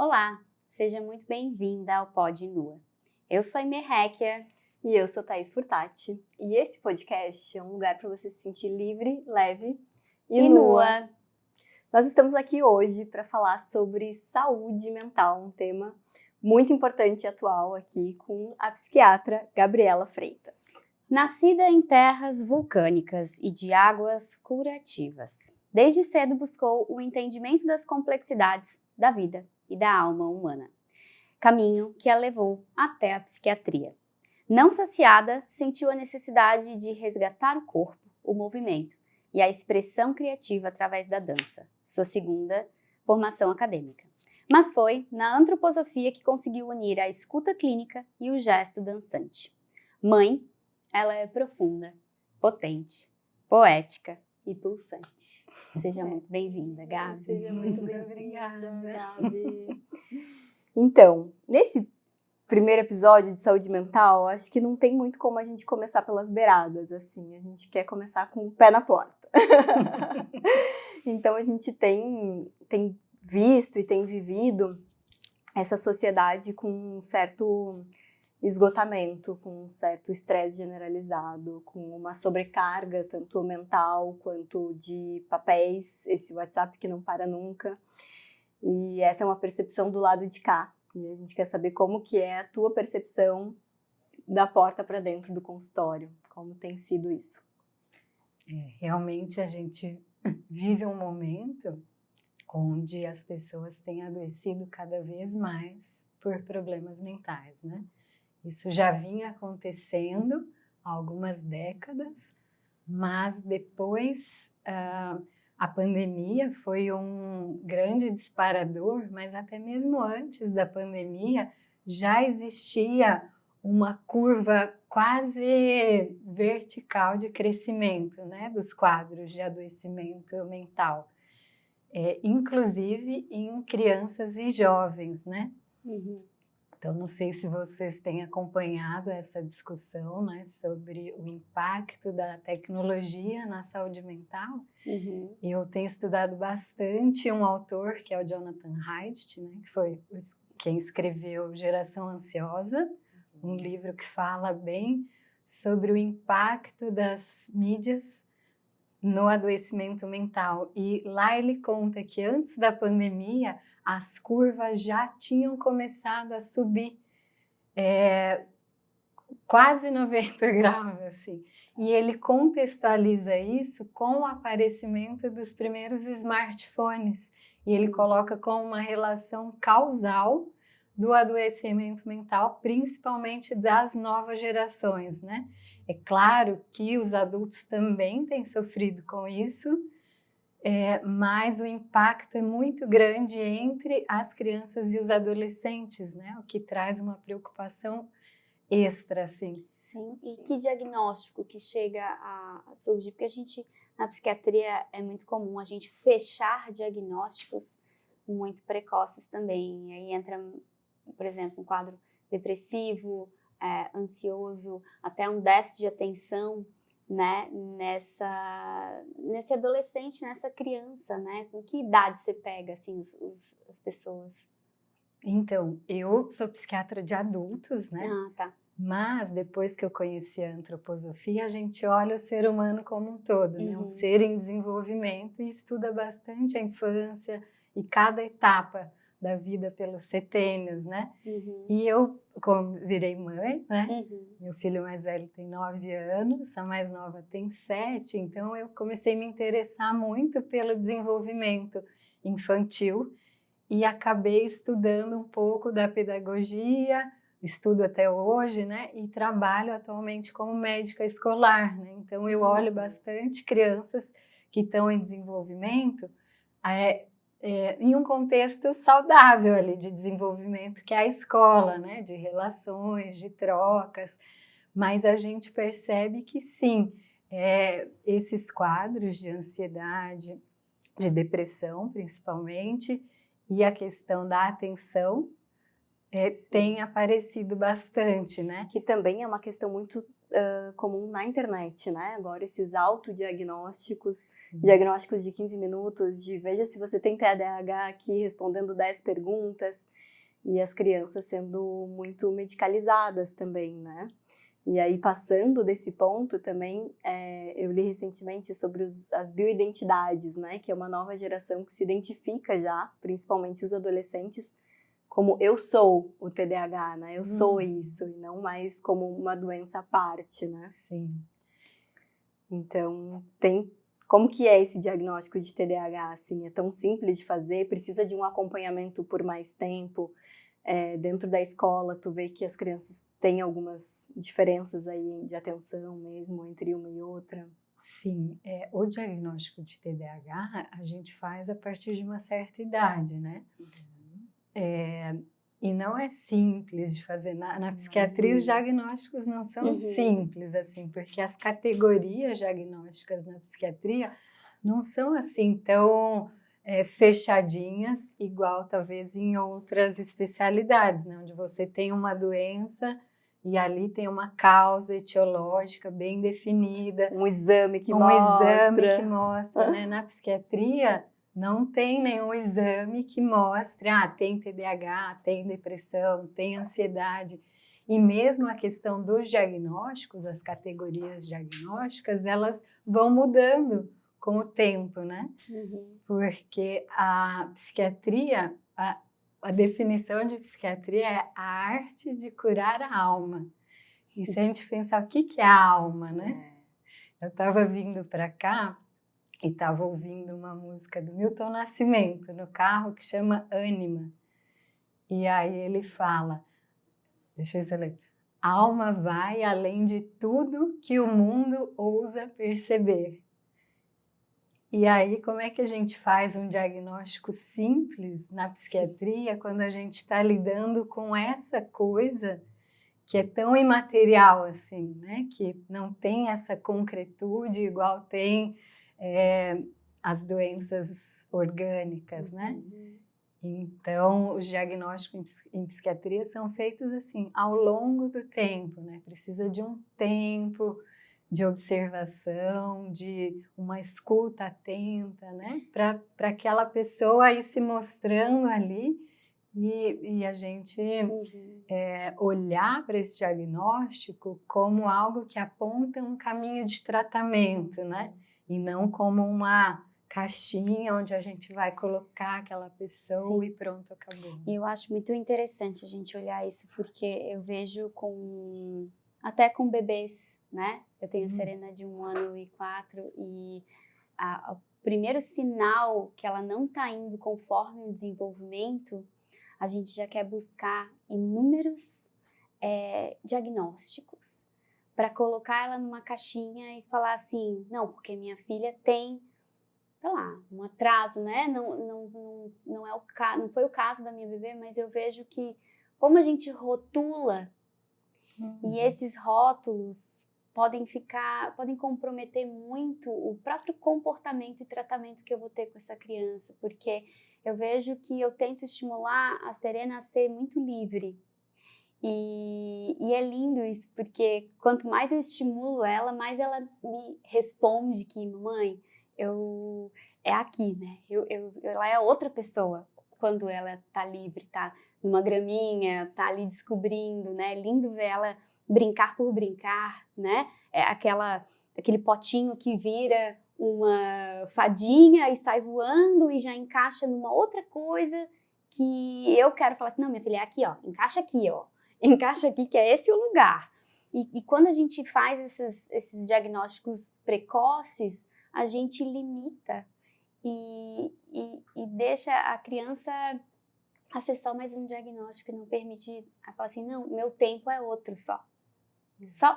Olá, seja muito bem-vinda ao Pod Nua. Eu sou a Emerrekia. E eu sou Thaís Furtati. E esse podcast é um lugar para você se sentir livre, leve e nua. Nós estamos aqui hoje para falar sobre saúde mental, um tema muito importante e atual aqui com a psiquiatra Gabriela Freitas. Nascida em terras vulcânicas e de águas curativas, desde cedo buscou o entendimento das complexidades da vida e da alma humana, caminho que a levou até a psiquiatria. Não saciada, sentiu a necessidade de resgatar o corpo, o movimento e a expressão criativa através da dança, sua segunda formação acadêmica. Mas foi na antroposofia que conseguiu unir a escuta clínica e o gesto dançante. Mãe, ela é profunda, potente, poética e pulsante. Seja muito bem-vinda, Gabi. Seja muito bem-vinda, Gabi. Então, nesse primeiro episódio de saúde mental, acho que não tem muito como a gente começar pelas beiradas, assim. A gente quer começar com o pé na porta. Então, a gente tem visto e tem vivido essa sociedade com um certo esgotamento, com um certo estresse generalizado, com uma sobrecarga tanto mental quanto de papéis, esse WhatsApp que não para nunca. E essa é uma percepção do lado de cá. E a gente quer saber como que é a tua percepção da porta para dentro do consultório. Como tem sido isso? Realmente a gente vive um momento onde as pessoas têm adoecido cada vez mais por problemas mentais, né? Isso já vinha acontecendo há algumas décadas, mas depois a pandemia foi um grande disparador, mas até mesmo antes da pandemia já existia uma curva quase vertical de crescimento, né, dos quadros de adoecimento mental, inclusive em crianças e jovens, né? Uhum. Então, não sei se vocês têm acompanhado essa discussão, né, sobre o impacto da tecnologia na saúde mental. Uhum. Eu tenho estudado bastante um autor, que é o Jonathan Haidt, né, que foi quem escreveu Geração Ansiosa, um livro que fala bem sobre o impacto das mídias no adoecimento mental. E lá ele conta que antes da pandemia, as curvas já tinham começado a subir, quase 90 graus, assim. E ele contextualiza isso com o aparecimento dos primeiros smartphones. E ele coloca como uma relação causal do adoecimento mental, principalmente das novas gerações, né? É claro que os adultos também têm sofrido com isso, mas o impacto é muito grande entre as crianças e os adolescentes, né? O que traz uma preocupação extra, assim. Sim, e que diagnóstico que chega a surgir? Porque a gente, na psiquiatria, é muito comum a gente fechar diagnósticos muito precoces também. E aí entra, por exemplo, um quadro depressivo, ansioso, até um déficit de atenção, né, nesse adolescente, nessa criança, né? Com que idade você pega, assim, as pessoas? Então, eu sou psiquiatra de adultos, né? Ah, tá. Mas depois que eu conheci a antroposofia, a gente olha o ser humano como um todo, né? Um Uhum. ser em desenvolvimento e estuda bastante a infância e cada etapa da vida pelos setênios, né? Uhum. E eu, como virei mãe, né? Uhum. Meu filho mais velho tem 9 anos, a mais nova tem 7, então eu comecei a me interessar muito pelo desenvolvimento infantil e acabei estudando um pouco da pedagogia, estudo até hoje, né? E trabalho atualmente como médica escolar, né? Então eu olho bastante crianças que estão em desenvolvimento, em um contexto saudável ali de desenvolvimento, que é a escola, né? De relações, de trocas, mas a gente percebe que sim, esses quadros de ansiedade, de depressão principalmente, e a questão da atenção tem aparecido bastante, né? Que também é uma questão muito comum na internet, né? Agora esses autodiagnósticos, diagnósticos de 15 minutos, de veja se você tem TDAH aqui respondendo 10 perguntas, e as crianças sendo muito medicalizadas também, né? E aí, passando desse ponto também, eu li recentemente sobre as bioidentidades, né? Que é uma nova geração que se identifica já, principalmente os adolescentes, como eu sou o TDAH, né? Eu sou isso, e não mais como uma doença à parte, né? Sim. Então, como que é esse diagnóstico de TDAH, assim? É tão simples de fazer? Precisa de um acompanhamento por mais tempo? Dentro da escola, tu vê que as crianças têm algumas diferenças aí de atenção mesmo entre uma e outra? Sim, o diagnóstico de TDAH a gente faz a partir de uma certa idade, né? E não é simples de fazer. Na psiquiatria, os diagnósticos não são simples, assim, porque as categorias diagnósticas na psiquiatria não são assim tão fechadinhas, igual talvez em outras especialidades, né? Onde você tem uma doença e ali tem uma causa etiológica bem definida. Um exame que mostra, né? Na psiquiatria, não tem nenhum exame que mostre, tem TDAH, tem depressão, tem ansiedade. E mesmo a questão dos diagnósticos, as categorias diagnósticas, elas vão mudando com o tempo, né? Porque a psiquiatria, a definição de psiquiatria é a arte de curar a alma. E se a gente pensar o que é a alma, né? Eu estava vindo para cá e estava ouvindo uma música do Milton Nascimento no carro que chama Ânima. E aí ele fala, deixa eu ver se eu lembro, a alma vai além de tudo que o mundo ousa perceber. E aí, como é que a gente faz um diagnóstico simples na psiquiatria quando a gente está lidando com essa coisa que é tão imaterial assim, né? Que não tem essa concretude igual tem as doenças orgânicas, né? Então, os diagnósticos em psiquiatria são feitos assim, ao longo do tempo, né? Precisa de um tempo de observação, de uma escuta atenta, né? Para aquela pessoa ir se mostrando ali e a gente olhar para esse diagnóstico como algo que aponta um caminho de tratamento, né? E não como uma caixinha onde a gente vai colocar aquela pessoa e pronto, acabou. E eu acho muito interessante a gente olhar isso, porque eu vejo até com bebês, né? Eu tenho a Serena de 1 ano e 4 e o primeiro sinal que ela não está indo conforme o desenvolvimento, a gente já quer buscar inúmeros diagnósticos para colocar ela numa caixinha e falar assim, não, porque minha filha tem, sei lá, um atraso, né? Não foi o caso da minha bebê, mas eu vejo que como a gente rotula e esses rótulos podem comprometer muito o próprio comportamento e tratamento que eu vou ter com essa criança, porque eu vejo que eu tento estimular a Serena a ser muito livre. E é lindo isso, porque quanto mais eu estimulo ela, mais ela me responde que, mamãe, é aqui, né? Ela é outra pessoa quando ela tá livre, tá numa graminha, tá ali descobrindo, né? É lindo ver ela brincar por brincar, né? É aquele potinho que vira uma fadinha e sai voando e já encaixa numa outra coisa que eu quero falar assim, não, minha filha, é aqui, ó, encaixa aqui que é esse o lugar. E quando a gente faz esses diagnósticos precoces, a gente limita e deixa a criança acessar mais um diagnóstico e não permite falar assim, não, meu tempo é outro só.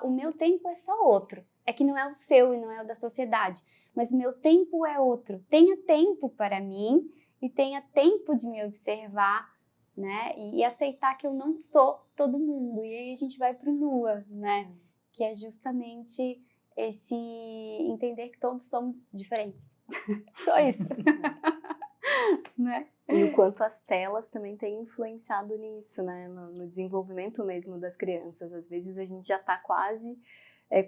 O meu tempo é só outro. É que não é o seu e não é o da sociedade, mas o meu tempo é outro. Tenha tempo para mim e tenha tempo de me observar, né? E aceitar que eu não sou todo mundo. E aí a gente vai pro NUA, né? Que é justamente esse entender que todos somos diferentes. Só isso. Né? E o quanto as telas também têm influenciado nisso, né? No desenvolvimento mesmo das crianças. Às vezes a gente já está quase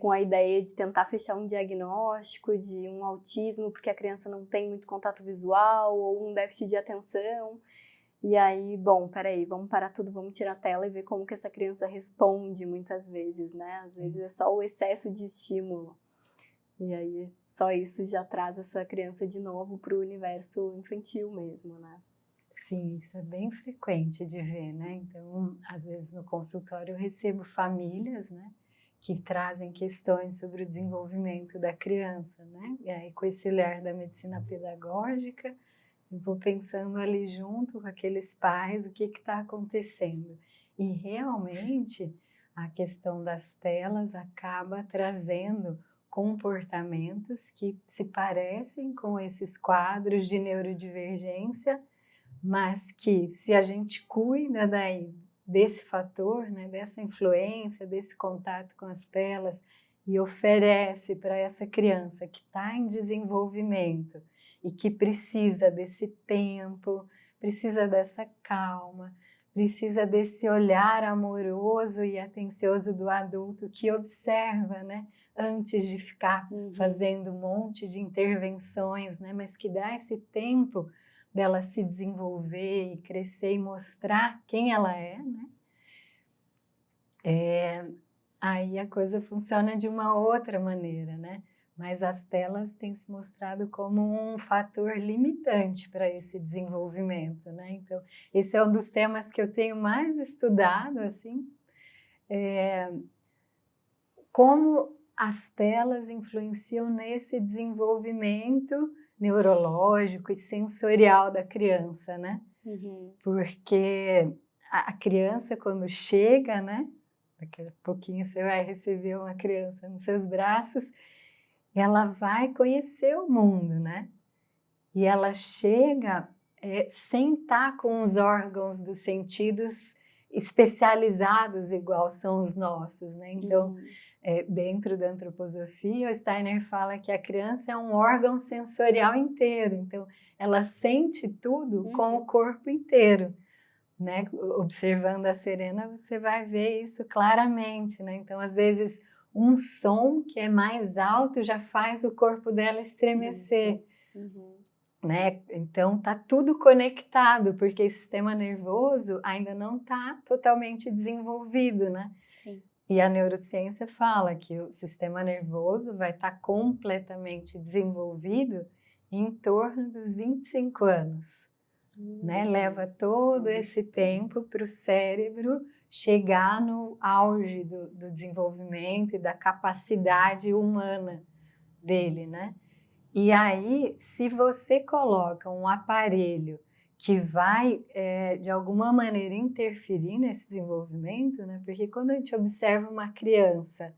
com a ideia de tentar fechar um diagnóstico de um autismo, porque a criança não tem muito contato visual ou um déficit de atenção. E aí, bom, peraí, vamos parar tudo, vamos tirar a tela e ver como que essa criança responde muitas vezes, né? Às vezes é só o excesso de estímulo. E aí, só isso já traz essa criança de novo para o universo infantil mesmo, né? Sim, isso é bem frequente de ver, né? Então, às vezes no consultório eu recebo famílias, né, que trazem questões sobre o desenvolvimento da criança, né? E aí, com esse olhar da medicina pedagógica, eu vou pensando ali junto com aqueles pais o que está acontecendo. E realmente a questão das telas acaba trazendo comportamentos que se parecem com esses quadros de neurodivergência, mas que se a gente cuida daí desse fator, né, dessa influência, desse contato com as telas e oferece para essa criança que está em desenvolvimento e que precisa desse tempo, precisa dessa calma, precisa desse olhar amoroso e atencioso do adulto que observa, né, antes de ficar fazendo um monte de intervenções, né, mas que dá esse tempo dela se desenvolver e crescer e mostrar quem ela é, né? Aí a coisa funciona de uma outra maneira, né? Mas as telas têm se mostrado como um fator limitante para esse desenvolvimento, né? Então, esse é um dos temas que eu tenho mais estudado, assim, como as telas influenciam nesse desenvolvimento neurológico e sensorial da criança, né? Porque a criança, quando chega, né? Daqui a pouquinho você vai receber uma criança nos seus braços, ela vai conhecer o mundo, né? E ela chega sem estar com os órgãos dos sentidos especializados igual são os nossos, né? Então, dentro da antroposofia, o Steiner fala que a criança é um órgão sensorial inteiro, então ela sente tudo com o corpo inteiro, né? Observando a Serena, você vai ver isso claramente, né? Então, às vezes, um som que é mais alto já faz o corpo dela estremecer, né? Então, tá tudo conectado, porque o sistema nervoso ainda não está totalmente desenvolvido, né? Sim. E a neurociência fala que o sistema nervoso vai estar completamente desenvolvido em torno dos 25 anos. Né? Leva todo esse tempo para o cérebro chegar no auge do desenvolvimento e da capacidade humana dele, né? E aí, se você coloca um aparelho que vai, de alguma maneira, interferir nesse desenvolvimento, né? Porque quando a gente observa uma criança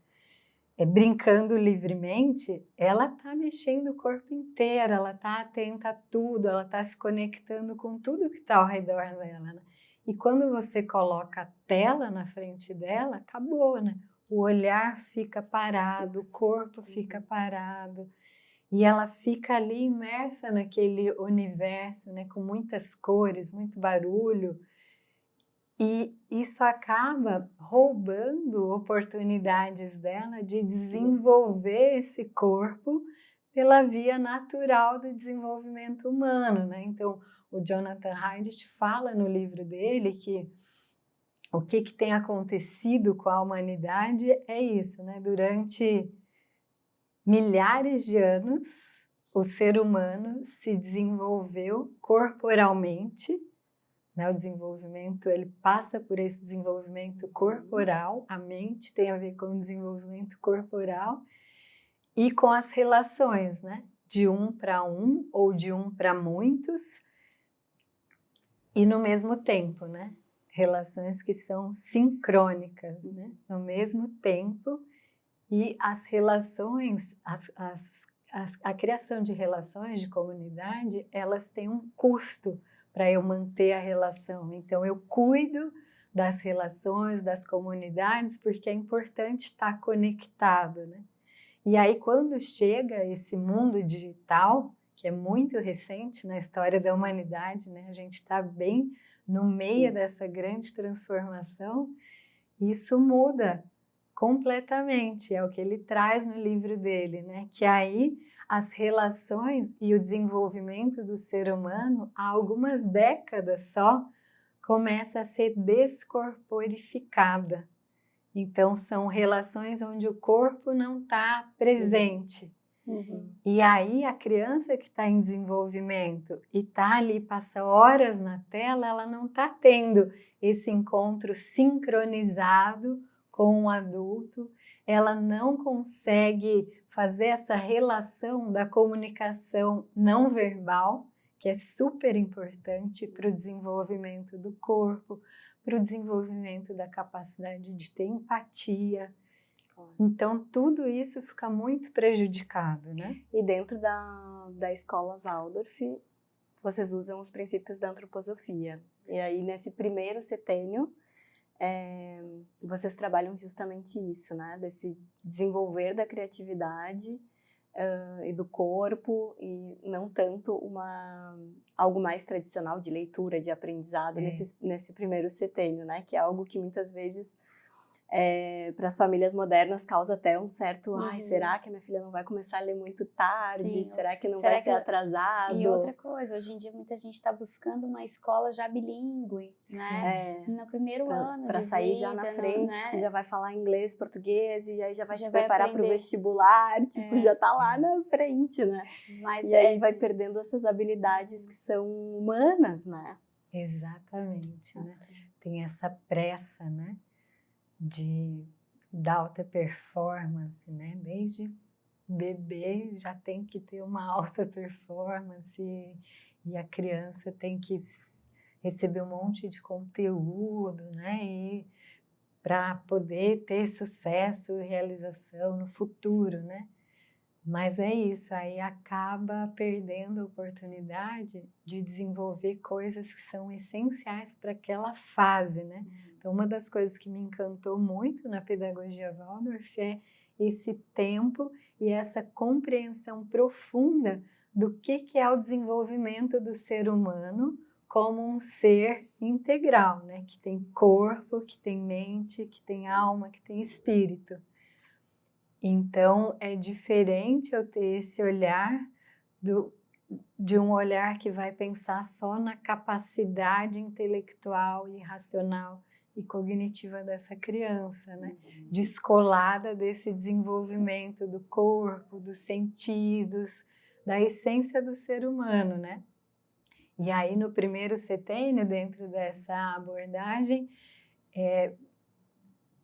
brincando livremente, ela está mexendo o corpo inteiro, ela está atenta a tudo, ela está se conectando com tudo que está ao redor dela, né? E quando você coloca a tela na frente dela, acabou, né? O olhar fica parado, o corpo fica parado, e ela fica ali imersa naquele universo, né? Com muitas cores, muito barulho, e isso acaba roubando oportunidades dela de desenvolver esse corpo pela via natural do desenvolvimento humano, né? Então, o Jonathan Haidt fala no livro dele que o que tem acontecido com a humanidade é isso, né? Durante milhares de anos, o ser humano se desenvolveu corporalmente, né, o desenvolvimento, ele passa por esse desenvolvimento corporal, a mente tem a ver com o desenvolvimento corporal e com as relações, né, de um para um ou de um para muitos e no mesmo tempo, né, relações que são sincrônicas, né, no mesmo tempo, e as relações, a criação de relações de comunidade, elas têm um custo para eu manter a relação. Então, eu cuido das relações, das comunidades, porque é importante estar conectado, né? E aí, quando chega esse mundo digital, que é muito recente na história da humanidade, né? A gente está bem no meio dessa grande transformação, isso muda completamente, é o que ele traz no livro dele, né? Que aí as relações e o desenvolvimento do ser humano, há algumas décadas só, começa a ser descorporificada. Então, são relações onde o corpo não está presente. Uhum. E aí, a criança que está em desenvolvimento e está ali, passa horas na tela, ela não está tendo esse encontro sincronizado com o adulto, ela não consegue fazer essa relação da comunicação não verbal, que é super importante para o desenvolvimento do corpo, para o desenvolvimento da capacidade de ter empatia. Então, tudo isso fica muito prejudicado, né? E dentro da escola Waldorf, vocês usam os princípios da antroposofia. E aí, nesse primeiro setênio, vocês trabalham justamente isso, né? Desse desenvolver da criatividade e do corpo, e não tanto algo mais tradicional de leitura, de aprendizado nesse primeiro setênio, né? Que é algo que muitas vezes para as famílias modernas causa até um certo, ai, será que a minha filha não vai começar a ler muito tarde? Sim, será que não vai ser atrasado? E outra coisa, hoje em dia muita gente está buscando uma escola já bilíngue, né? No primeiro ano para de sair vida, já na frente, né? que já vai falar inglês, português, e aí já vai Já se vai preparar para o aprender. vestibular, tipo, já tá lá na frente, né? Mas e aí vai perdendo essas habilidades que são humanas, né? Exatamente, né? Tem essa pressa, né? Da alta performance, né? Desde bebê já tem que ter uma alta performance e a criança tem que receber um monte de conteúdo, né? E para poder ter sucesso e realização no futuro, né? Mas é isso, aí acaba perdendo a oportunidade de desenvolver coisas que são essenciais para aquela fase, né? Então, uma das coisas que me encantou muito na pedagogia Waldorf é esse tempo e essa compreensão profunda do que é o desenvolvimento do ser humano como um ser integral, né? Que tem corpo, que tem mente, que tem alma, que tem espírito. Então, é diferente eu ter esse olhar de um olhar que vai pensar só na capacidade intelectual e racional e cognitiva dessa criança, né? Descolada desse desenvolvimento do corpo, dos sentidos, da essência do ser humano, né? E aí, no primeiro setênio, dentro dessa abordagem,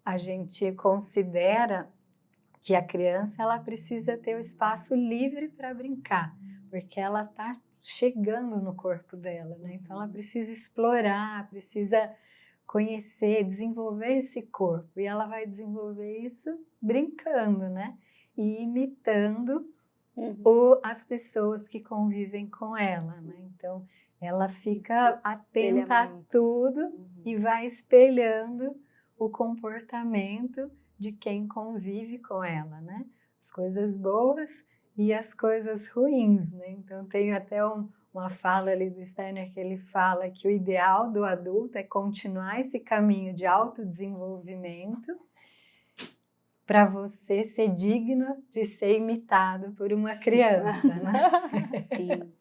a gente considera que a criança ela precisa ter o espaço livre para brincar, porque ela está chegando no corpo dela, né? Então ela precisa explorar, precisa conhecer, desenvolver esse corpo, e ela vai desenvolver isso brincando, né? E imitando as pessoas que convivem com ela, né? Então ela fica atenta a tudo e vai espelhando o comportamento de quem convive com ela, né? As coisas boas e as coisas ruins, né? Então tem até uma fala ali do Steiner que ele fala que o ideal do adulto é continuar esse caminho de autodesenvolvimento para você ser digno de ser imitado por uma criança, né? Sim.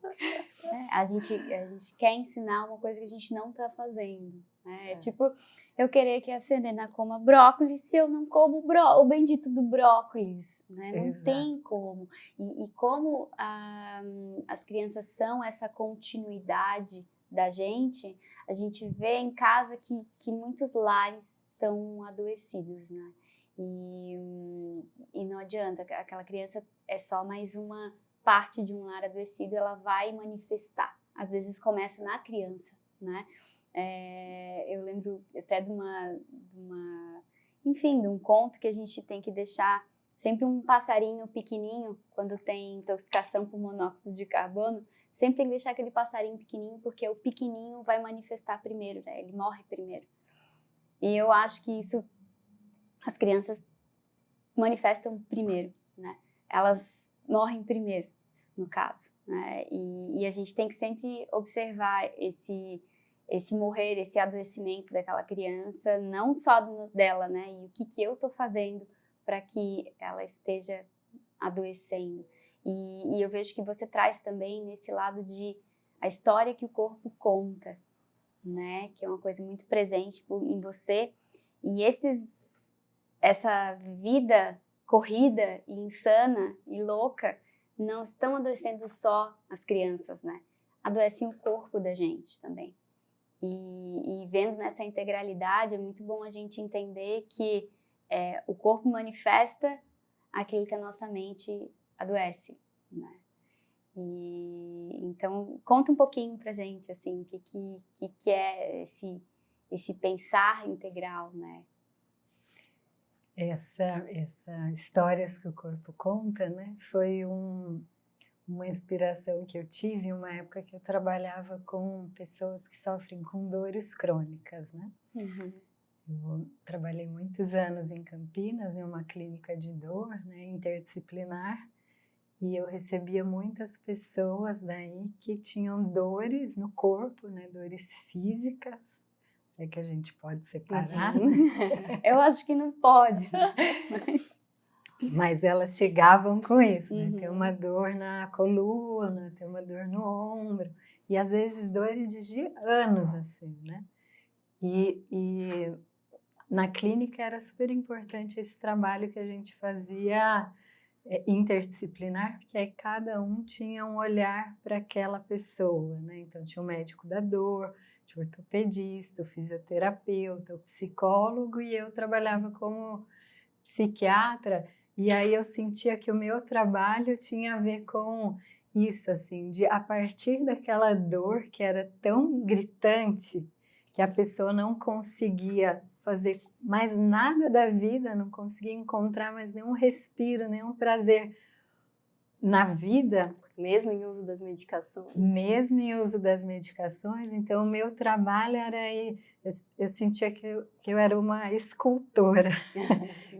A gente quer ensinar uma coisa que a gente não está fazendo, né? Tipo, eu querer que a Serena coma brócolis se eu não como o bendito do brócolis, né? Não tem como. E como as crianças são essa continuidade da gente, a gente vê em casa que muitos lares estão adoecidos, né? E não adianta, aquela criança é só mais uma parte de um lar adoecido, ela vai manifestar. Às vezes começa na criança, né? Eu lembro até de um conto que a gente tem que deixar sempre um passarinho pequenininho, quando tem intoxicação por monóxido de carbono, sempre tem que deixar aquele passarinho pequenininho, porque o pequenininho vai manifestar primeiro, né? Ele morre primeiro. E eu acho que isso as crianças manifestam primeiro, né? Elas morrem primeiro, no caso, né? E a gente tem que sempre observar esse esse morrer, esse adoecimento daquela criança, não só dela, né? E o que eu tô fazendo para que ela esteja adoecendo. E eu vejo que você traz também nesse lado de a história que o corpo conta, né? Que é uma coisa muito presente em você. E essa vida corrida e insana e louca não estão adoecendo só as crianças, né? Adoecem o corpo da gente também. E vendo nessa integralidade, é muito bom a gente entender que o corpo manifesta aquilo que a nossa mente adoece, né? E então conta um pouquinho pra gente assim, o que é esse pensar integral, né? Essa histórias que o corpo conta, né, foi uma inspiração que eu tive em uma época que eu trabalhava com pessoas que sofrem com dores crônicas, né? Uhum. Eu trabalhei muitos anos em Campinas, em uma clínica de dor, né, interdisciplinar, e eu recebia muitas pessoas daí que tinham dores no corpo, né, dores físicas. Sei que a gente pode separar, Uhum. né? Eu acho que não pode. Mas elas chegavam com isso, né? Uhum. Tem uma dor na coluna, tem uma dor no ombro, e às vezes dores de anos, assim, né? E na clínica era super importante esse trabalho que a gente fazia interdisciplinar, porque aí cada um tinha um olhar para aquela pessoa, né? Então tinha o médico da dor, tinha o ortopedista, o fisioterapeuta, o psicólogo, e eu trabalhava como psiquiatra, e aí eu sentia que o meu trabalho tinha a ver com isso, assim, de a partir daquela dor que era tão gritante que a pessoa não conseguia fazer mais nada da vida, não conseguia encontrar mais nenhum respiro, nenhum prazer na vida. Mesmo em uso das medicações. Mesmo em uso das medicações, então o meu trabalho era aí, eu sentia que eu era uma escultora,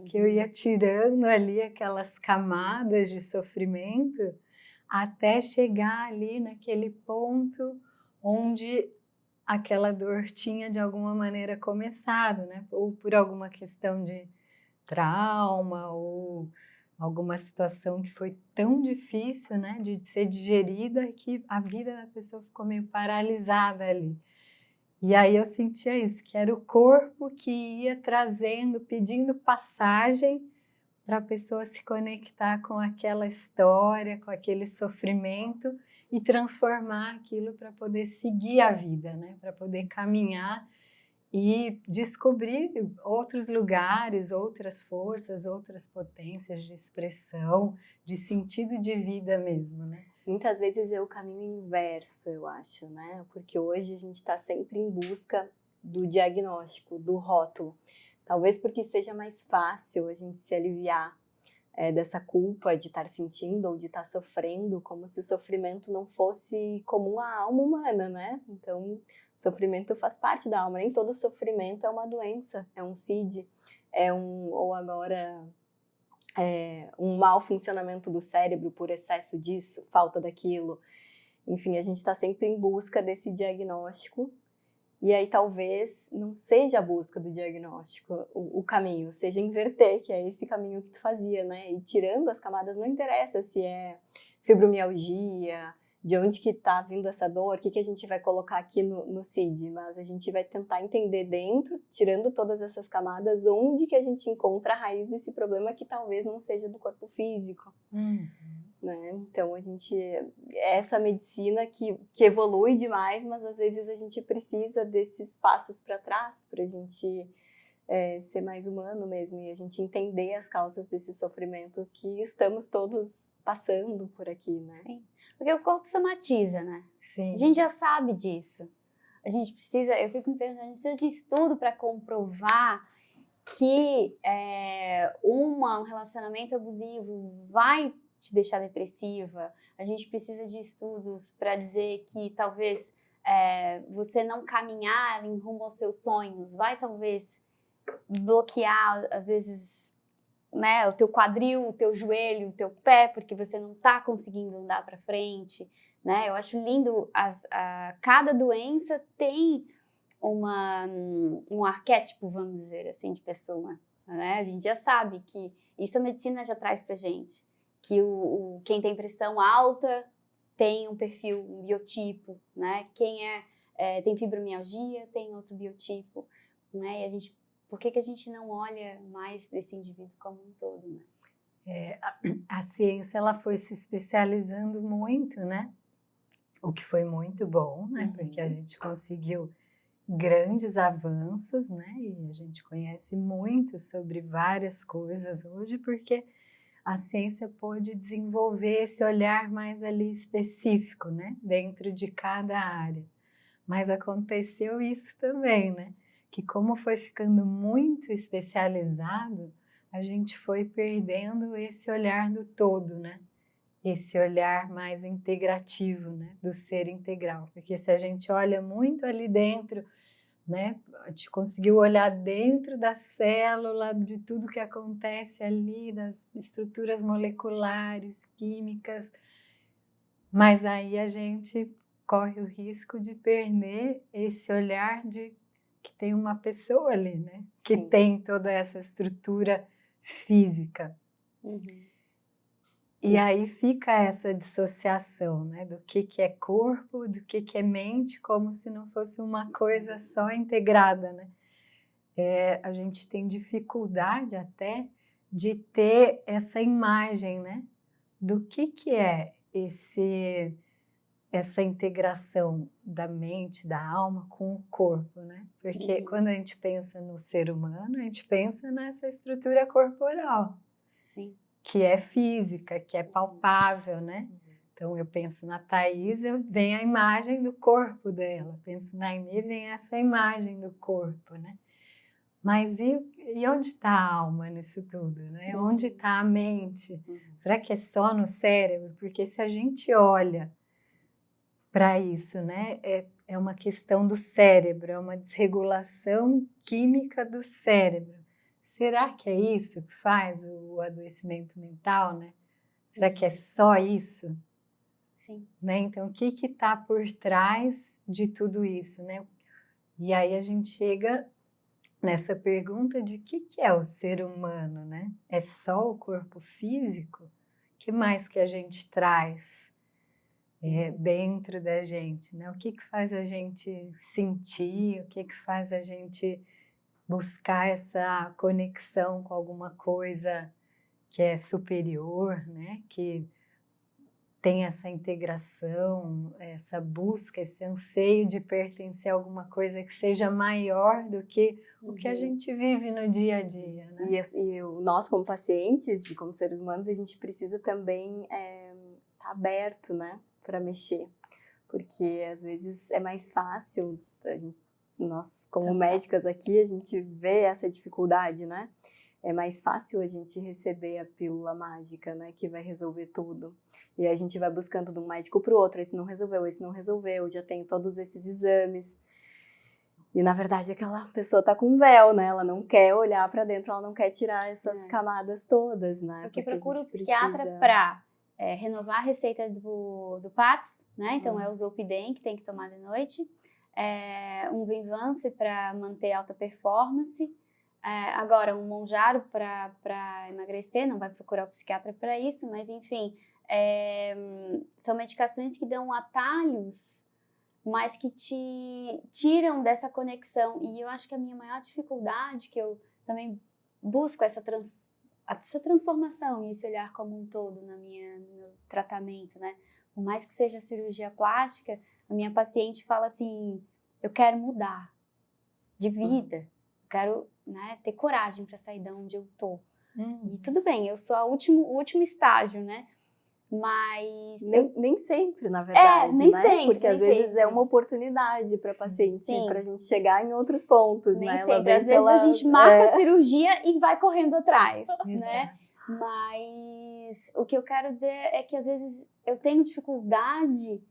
que eu ia tirando ali aquelas camadas de sofrimento até chegar ali naquele ponto onde aquela dor tinha de alguma maneira começado, né? Ou por alguma questão de trauma ou alguma situação que foi tão difícil, né, de ser digerida, que a vida da pessoa ficou meio paralisada ali. E aí eu sentia isso, que era o corpo que ia trazendo, pedindo passagem para a pessoa se conectar com aquela história, com aquele sofrimento e transformar aquilo para poder seguir a vida, né, para poder caminhar e descobrir outros lugares, outras forças, outras potências de expressão, de sentido de vida mesmo, né? Muitas vezes é o caminho inverso, eu acho, né? Porque hoje a gente está sempre em busca do diagnóstico, do rótulo. Talvez porque seja mais fácil a gente se aliviar dessa culpa de estar sentindo ou de estar sofrendo, como se o sofrimento não fosse comum à alma humana, né? Então, sofrimento faz parte da alma. Nem todo sofrimento é uma doença, é um CID, ou agora um mau funcionamento do cérebro por excesso disso, falta daquilo. Enfim, a gente está sempre em busca desse diagnóstico. E aí talvez não seja a busca do diagnóstico o caminho, seja inverter, que é esse caminho que tu fazia, né? E tirando as camadas, não interessa se é fibromialgia, de onde que tá vindo essa dor, o que a gente vai colocar aqui no CID, mas a gente vai tentar entender dentro, tirando todas essas camadas, onde que a gente encontra a raiz desse problema que talvez não seja do corpo físico. Né? Então essa medicina que evolui demais, mas às vezes a gente precisa desses passos para trás para a gente ser mais humano mesmo e a gente entender as causas desse sofrimento que estamos todos passando por aqui, né? Sim, porque o corpo somatiza, né? Sim. A gente já sabe disso. A gente precisa, eu fico me perguntando, a gente precisa de estudo para comprovar que um relacionamento abusivo vai te deixar depressiva. A gente precisa de estudos para dizer que talvez você não caminhar em rumo aos seus sonhos vai talvez bloquear, às vezes, né, o teu quadril, o teu joelho, o teu pé, porque você não está conseguindo andar para frente, né? Eu acho lindo, cada doença tem um arquétipo, vamos dizer assim, de pessoa, né? A gente já sabe que isso a medicina já traz pra gente, que quem tem pressão alta tem um perfil, um biotipo, né? Quem tem fibromialgia tem outro biotipo, né? E por que a gente não olha mais para esse indivíduo como um todo, né? A ciência ela foi se especializando muito, né? O que foi muito bom, né? Porque a gente conseguiu grandes avanços, né? E a gente conhece muito sobre várias coisas hoje, porque a ciência pôde desenvolver esse olhar mais ali específico, né? Dentro de cada área. Mas aconteceu isso também, né? Que como foi ficando muito especializado, a gente foi perdendo esse olhar do todo, né? Esse olhar mais integrativo, né? Do ser integral. Porque se a gente olha muito ali dentro, né? A gente conseguiu olhar dentro da célula, de tudo que acontece ali, das estruturas moleculares, químicas, mas aí a gente corre o risco de perder esse olhar de que tem uma pessoa ali, né? Que Sim. tem toda essa estrutura física. E aí fica essa dissociação, né? Do que é corpo, do que é mente, como se não fosse uma coisa só integrada, né? A gente tem dificuldade até de ter essa imagem, né? Do que é essa integração da mente, da alma com o corpo, né? Porque quando a gente pensa no ser humano, a gente pensa nessa estrutura corporal. Sim. Que é física, que é palpável, né? Então eu penso na Thaís, vem a imagem do corpo dela. Penso na Aimee, vem essa imagem do corpo, né? Mas e onde está a alma nisso tudo, né? Onde está a mente? Será que é só no cérebro? Porque se a gente olha para isso, né? É uma questão do cérebro, é uma desregulação química do cérebro. Será que é isso que faz o adoecimento mental, né? Será que é só isso? Sim. Né? Então, o que está por trás de tudo isso, né? E aí a gente chega nessa pergunta de o que é o ser humano, né? É só o corpo físico? O que mais que a gente traz dentro da gente, né? O que faz a gente sentir, o que faz a gente buscar essa conexão com alguma coisa que é superior, né? Que tem essa integração, essa busca, esse anseio de pertencer a alguma coisa que seja maior do que o que a gente vive no dia a dia, né? E nós, como pacientes e como seres humanos, a gente precisa também estar aberto, né, para mexer. Porque às vezes é mais fácil, nós como médicas aqui, a gente vê essa dificuldade, né? É mais fácil a gente receber a pílula mágica, né, que vai resolver tudo. E a gente vai buscando de um médico para o outro, esse não resolveu, já tenho todos esses exames. E na verdade aquela pessoa tá com um véu, né? Ela não quer olhar para dentro, ela não quer tirar essas camadas todas, né? Porque procura o psiquiatra para renovar a receita do PATS, né? Então é o Zolpidem que tem que tomar de noite, um Venvance para manter alta performance. Agora, um Monjaro para emagrecer, não vai procurar o psiquiatra para isso, mas enfim, são medicações que dão atalhos, mas que te tiram dessa conexão. E eu acho que a minha maior dificuldade, que eu também busco essa transformação e esse olhar como um todo no meu tratamento, né? Por mais que seja cirurgia plástica, a minha paciente fala assim, eu quero mudar de vida. Quero, né, ter coragem para sair de onde eu tô. E tudo bem, eu sou o último estágio, né? Mas... Nem sempre, na verdade, nem né? sempre. Porque às vezes é uma oportunidade para paciente, para a gente chegar em outros pontos, nem né? Sempre. Às vezes a gente marca a cirurgia e vai correndo atrás, né? Mas o que eu quero dizer é que às vezes eu tenho dificuldade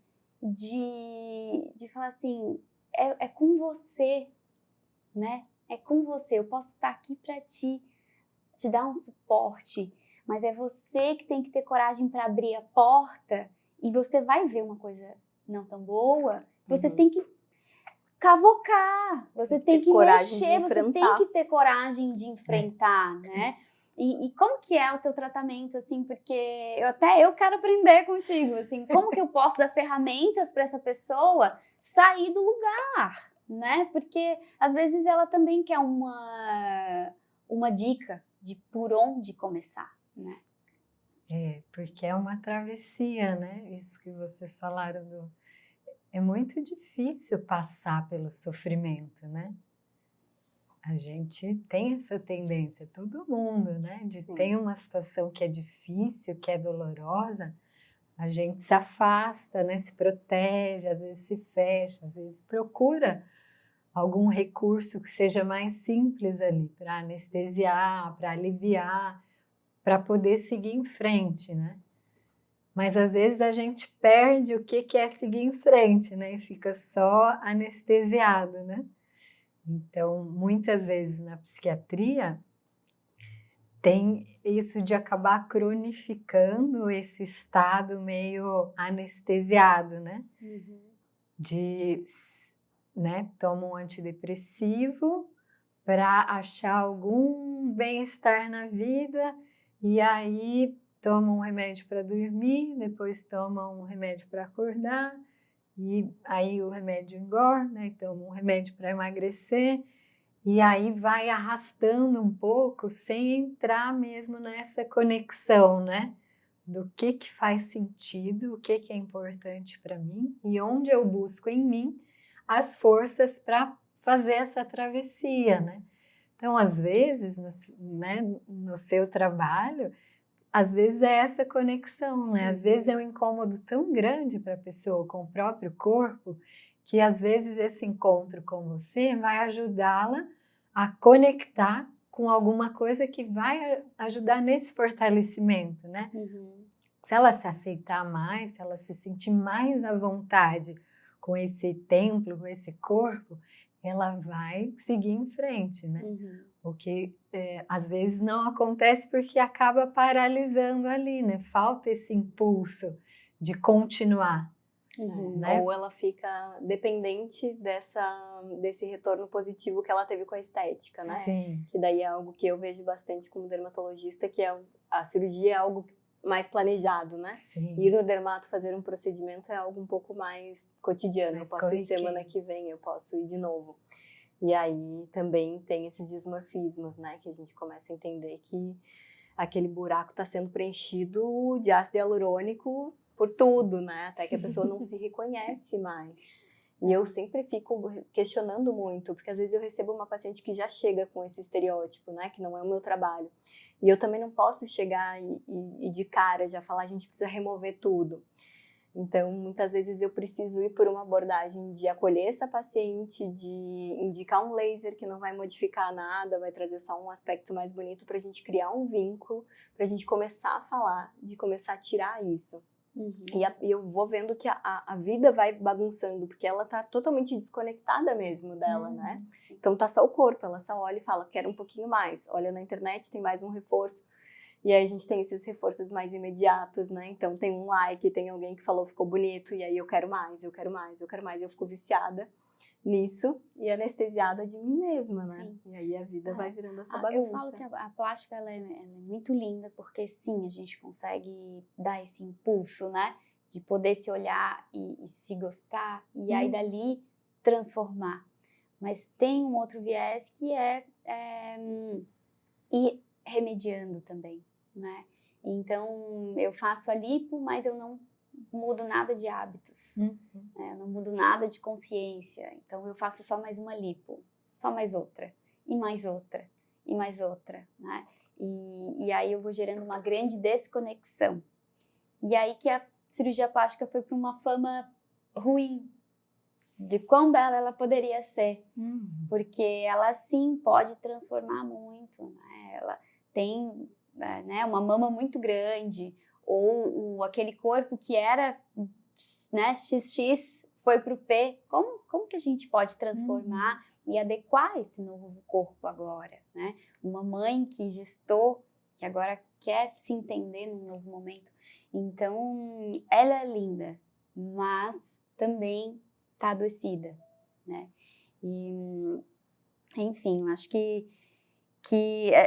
de falar assim, é com você, né? É com você, eu posso estar aqui para te dar um suporte, mas é você que tem que ter coragem para abrir a porta e você vai ver uma coisa não tão boa, você tem que cavocar, você tem que mexer, você tem enfrentar. que ter coragem de enfrentar, né? E como que é o teu tratamento, assim, porque eu quero aprender contigo, assim, como que eu posso dar ferramentas para essa pessoa sair do lugar, né? Porque às vezes ela também quer uma dica de por onde começar, né? Porque é uma travessia, né? Isso que vocês falaram é muito difícil passar pelo sofrimento, né? A gente tem essa tendência, todo mundo, né? De ter uma situação que é difícil, que é dolorosa, a gente se afasta, né? Se protege, às vezes se fecha, às vezes procura algum recurso que seja mais simples ali para anestesiar, para aliviar, para poder seguir em frente, né? Mas às vezes a gente perde o que é seguir em frente, né? E fica só anestesiado, né? Então, muitas vezes na psiquiatria tem isso de acabar cronificando esse estado meio anestesiado, né? Toma um antidepressivo para achar algum bem-estar na vida e aí toma um remédio para dormir, depois toma um remédio para acordar e aí o remédio engorda, e toma um remédio para emagrecer e aí vai arrastando um pouco sem entrar mesmo nessa conexão, né? Do que faz sentido, o que é importante para mim e onde eu busco em mim as forças para fazer essa travessia, né? Então, às vezes, no seu trabalho, às vezes é essa conexão, né? Às vezes é um incômodo tão grande para a pessoa com o próprio corpo que às vezes esse encontro com você vai ajudá-la a conectar com alguma coisa que vai ajudar nesse fortalecimento, né? Se ela se aceitar mais, se ela se sentir mais à vontade com esse templo, com esse corpo, ela vai seguir em frente, né? O que às vezes não acontece porque acaba paralisando ali, né? Falta esse impulso de continuar. Né? Ou ela fica dependente desse retorno positivo que ela teve com a estética, né? Sim. Que daí é algo que eu vejo bastante como dermatologista, que a cirurgia é algo mais planejado, né? Sim. Ir no dermato fazer um procedimento é algo um pouco mais cotidiano. Eu posso ir semana que vem, eu posso ir de novo. E aí também tem esses dismorfismos, né? Que a gente começa a entender que aquele buraco está sendo preenchido de ácido hialurônico por tudo, né? Até que a pessoa não se reconhece mais. E eu sempre fico questionando muito, porque às vezes eu recebo uma paciente que já chega com esse estereótipo, né? Que não é o meu trabalho. E eu também não posso chegar e de cara já falar, a gente precisa remover tudo. Então, muitas vezes eu preciso ir por uma abordagem de acolher essa paciente, de indicar um laser que não vai modificar nada, vai trazer só um aspecto mais bonito para a gente criar um vínculo, para a gente começar a falar, de começar a tirar isso. E eu vou vendo que a vida vai bagunçando, porque ela tá totalmente desconectada mesmo dela, né? Sim. Então tá só o corpo, ela só olha e fala, quero um pouquinho mais. Olha na internet, tem mais um reforço. E aí a gente tem esses reforços mais imediatos, né? Então tem um like, tem alguém que falou ficou bonito, e aí eu quero mais, eu quero mais, eu quero mais. Eu fico viciada nisso e anestesiada de mim mesma, né? Sim. E aí a vida vai virando essa bagunça. Eu falo que a plástica ela é muito linda, porque sim, a gente consegue dar esse impulso, né? De poder se olhar e se gostar, e aí dali transformar. Mas tem um outro viés que é ir remediando também, né? Então, eu faço a lipo, mas eu não mudo nada de hábitos, né? Eu não mudo nada de consciência. Então, eu faço só mais uma lipo, só mais outra, e mais outra, e mais outra, né? E aí eu vou gerando uma grande desconexão. E aí que a cirurgia plástica foi para uma fama ruim, de quão bela ela poderia ser, porque ela sim pode transformar muito, né? Ela tem uma mama muito grande, ou aquele corpo que era, né, XX foi para o P. Como que a gente pode transformar e adequar esse novo corpo agora, né? Uma mãe que gestou, que agora quer se entender num novo momento. Então, ela é linda, mas também está adoecida, né? E, enfim, acho que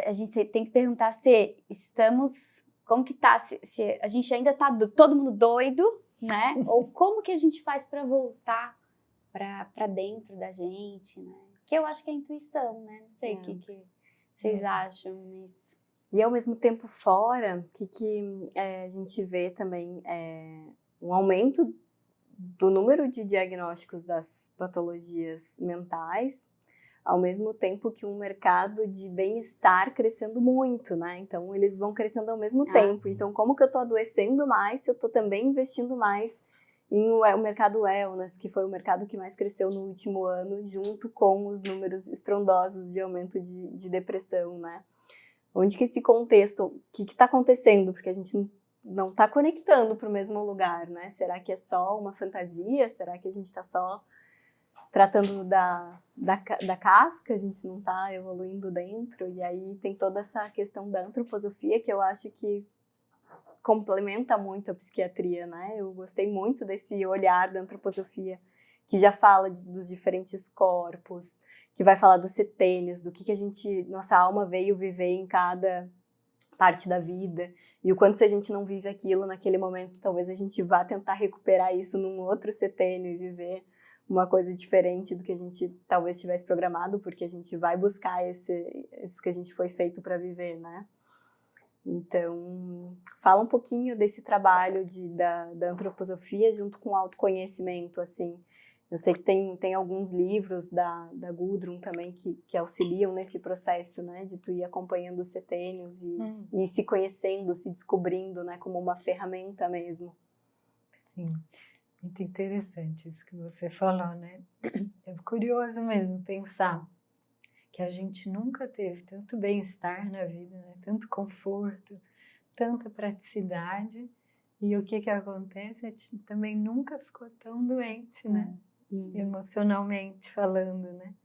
a gente tem que perguntar se estamos, como que tá, se a gente ainda tá todo mundo doido, né? Ou como que a gente faz para voltar para dentro da gente, né? Que eu acho que é a intuição, né? Não sei o que vocês acham, mas... E ao mesmo tempo fora, que a gente vê também um aumento do número de diagnósticos das patologias mentais, ao mesmo tempo que um mercado de bem-estar crescendo muito, né? Então, eles vão crescendo ao mesmo tempo. Sim. Então, como que eu tô adoecendo mais se eu tô também investindo mais em o mercado wellness, que foi o mercado que mais cresceu no último ano, junto com os números estrondosos de aumento de depressão, né? Onde que esse contexto, o que está acontecendo? Porque a gente não está conectando para o mesmo lugar, né? Será que é só uma fantasia? Será que a gente está só tratando da casca? A gente não está evoluindo dentro? E aí tem toda essa questão da antroposofia que eu acho que complementa muito a psiquiatria, né? Eu gostei muito desse olhar da antroposofia, que já fala dos diferentes corpos, que vai falar dos setênios, do que nossa alma veio viver em cada parte da vida, e o quanto se a gente não vive aquilo naquele momento, talvez a gente vá tentar recuperar isso num outro setênio e viver uma coisa diferente do que a gente talvez tivesse programado, porque a gente vai buscar isso que a gente foi feito para viver, né? Então, fala um pouquinho desse trabalho da antroposofia junto com o autoconhecimento, assim. Eu sei que tem alguns livros da Gudrun também que auxiliam nesse processo, né? De tu ir acompanhando os setênios e se conhecendo, se descobrindo, né? Como uma ferramenta mesmo. Sim, muito interessante isso que você falou, né? É curioso mesmo pensar que a gente nunca teve tanto bem-estar na vida, né? Tanto conforto, tanta praticidade, e o que acontece? A gente também nunca ficou tão doente, né? Emocionalmente falando, né?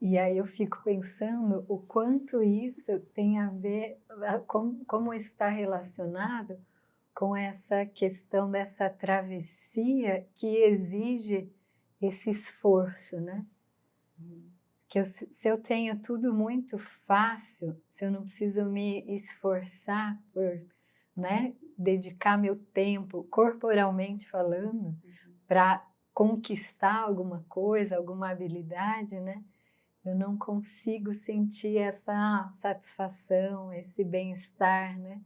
E aí eu fico pensando o quanto isso tem a ver, como está relacionado com essa questão dessa travessia que exige esse esforço, né? Que se eu tenho tudo muito fácil, se eu não preciso me esforçar por, né, dedicar meu tempo, corporalmente falando, para conquistar alguma coisa, alguma habilidade, né? Eu não consigo sentir essa satisfação, esse bem-estar, né?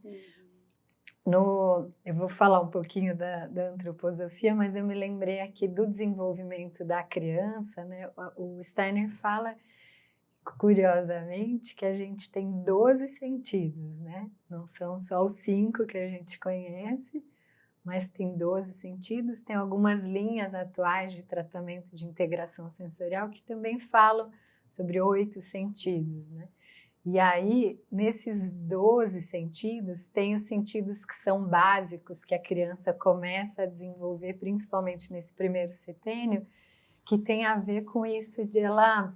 Eu vou falar um pouquinho da antroposofia, mas eu me lembrei aqui do desenvolvimento da criança, né? O Steiner fala, curiosamente, que a gente tem 12 sentidos, né? Não são só os 5 que a gente conhece, mas tem 12 sentidos. Tem algumas linhas atuais de tratamento de integração sensorial que também falam sobre 8 sentidos, né? E aí, nesses 12 sentidos, tem os sentidos que são básicos, que a criança começa a desenvolver, principalmente nesse primeiro setênio, que tem a ver com isso de ela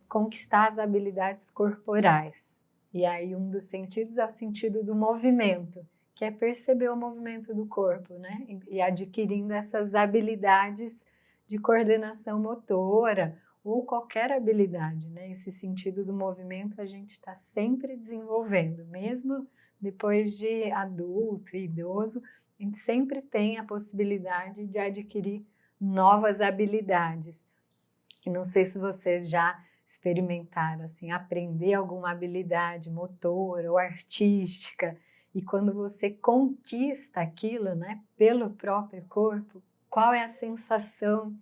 conquistar as habilidades corporais. E aí, um dos sentidos é o sentido do movimento, que é perceber o movimento do corpo, né? E adquirindo essas habilidades de coordenação motora, ou qualquer habilidade, né? Esse sentido do movimento a gente está sempre desenvolvendo, mesmo depois de adulto e idoso, a gente sempre tem a possibilidade de adquirir novas habilidades. E não sei se vocês já experimentaram, assim, aprender alguma habilidade motora ou artística, e quando você conquista aquilo, né, pelo próprio corpo, qual é a sensação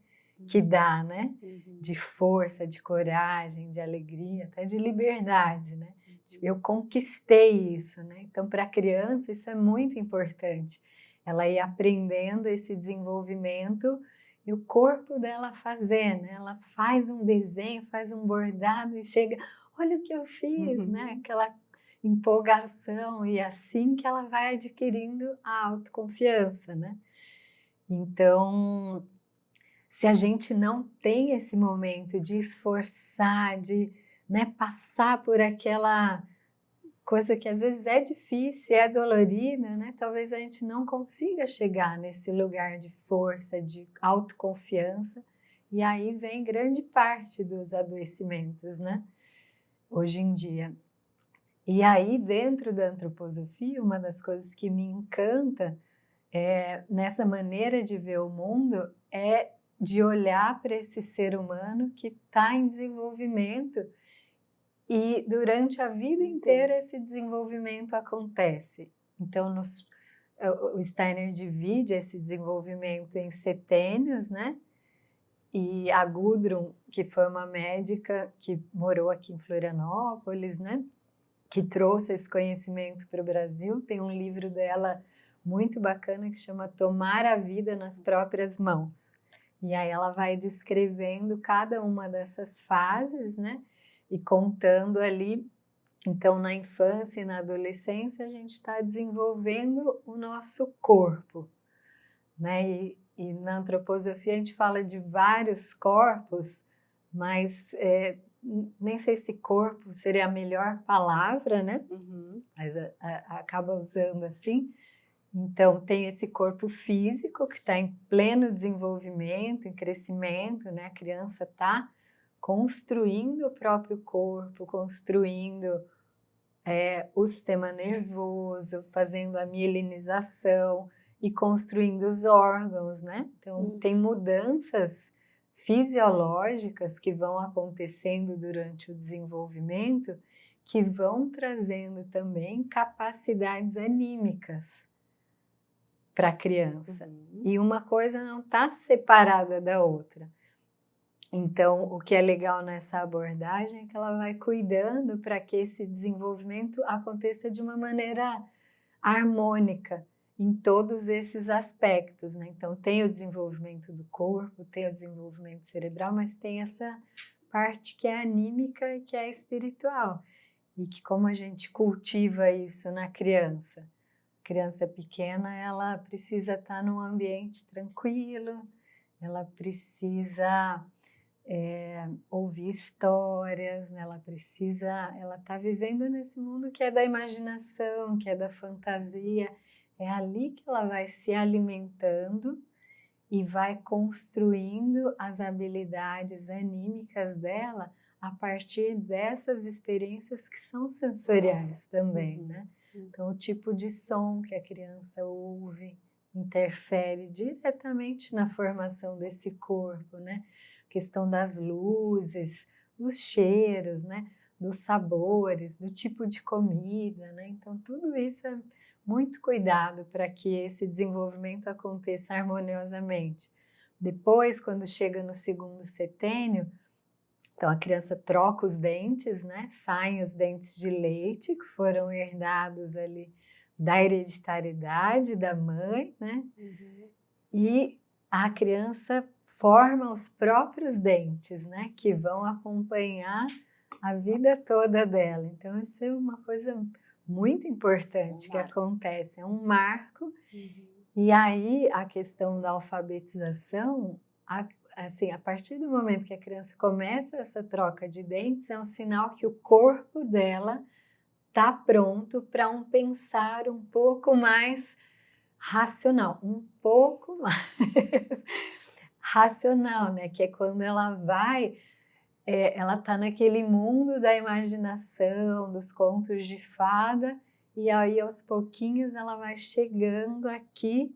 que dá, né? De força, de coragem, de alegria, até de liberdade, né? Eu conquistei isso, né? Então, para a criança, isso é muito importante. Ela ir aprendendo esse desenvolvimento e o corpo dela fazer, né? Ela faz um desenho, faz um bordado e chega, olha o que eu fiz, né? Aquela empolgação, e assim que ela vai adquirindo a autoconfiança, né? Então, se a gente não tem esse momento de esforçar, de, né, passar por aquela coisa que às vezes é difícil, é dolorida, né? Talvez a gente não consiga chegar nesse lugar de força, de autoconfiança, e aí vem grande parte dos adoecimentos, né? Hoje em dia. E aí, dentro da antroposofia, uma das coisas que me encanta nessa maneira de ver o mundo é de olhar para esse ser humano que está em desenvolvimento e durante a vida inteira esse desenvolvimento acontece. Então, o Steiner divide esse desenvolvimento em setênios, né? E a Gudrun, que foi uma médica que morou aqui em Florianópolis, né? Que trouxe esse conhecimento para o Brasil, tem um livro dela muito bacana que chama Tomar a Vida nas Próprias Mãos. E aí ela vai descrevendo cada uma dessas fases, né? E contando ali, então na infância e na adolescência a gente está desenvolvendo o nosso corpo, né? E na antroposofia a gente fala de vários corpos, mas nem sei se corpo seria a melhor palavra, né? Mas acaba usando assim. Então, tem esse corpo físico que está em pleno desenvolvimento, em crescimento, né? A criança está construindo o próprio corpo, construindo o sistema nervoso, fazendo a mielinização e construindo os órgãos, né? Então, tem mudanças fisiológicas que vão acontecendo durante o desenvolvimento que vão trazendo também capacidades anímicas para a criança. E uma coisa não está separada da outra. Então, o que é legal nessa abordagem é que ela vai cuidando para que esse desenvolvimento aconteça de uma maneira harmônica em todos esses aspectos, né? Então, tem o desenvolvimento do corpo, tem o desenvolvimento cerebral, mas tem essa parte que é anímica e que é espiritual. E que como a gente cultiva isso na criança? Criança pequena, ela precisa estar num ambiente tranquilo, ela precisa ouvir histórias, né? Ela está vivendo nesse mundo que é da imaginação, que é da fantasia. É ali que ela vai se alimentando e vai construindo as habilidades anímicas dela a partir dessas experiências que são sensoriais também, né? Então, o tipo de som que a criança ouve interfere diretamente na formação desse corpo, né? A questão das luzes, dos cheiros, né? Dos sabores, do tipo de comida, né? Então, tudo isso é muito cuidado para que esse desenvolvimento aconteça harmoniosamente. Depois, quando chega no segundo setênio, então a criança troca os dentes, né? Saem os dentes de leite que foram herdados ali da hereditariedade da mãe, né? E a criança forma os próprios dentes, né? Que vão acompanhar a vida toda dela. Então isso é uma coisa muito importante que acontece, é um marco. E aí a questão da alfabetização, assim, a partir do momento que a criança começa essa troca de dentes, é um sinal que o corpo dela está pronto para um pensar um pouco mais racional, um pouco mais racional, né? Que é quando ela vai, ela está naquele mundo da imaginação, dos contos de fada, e aí aos pouquinhos ela vai chegando aqui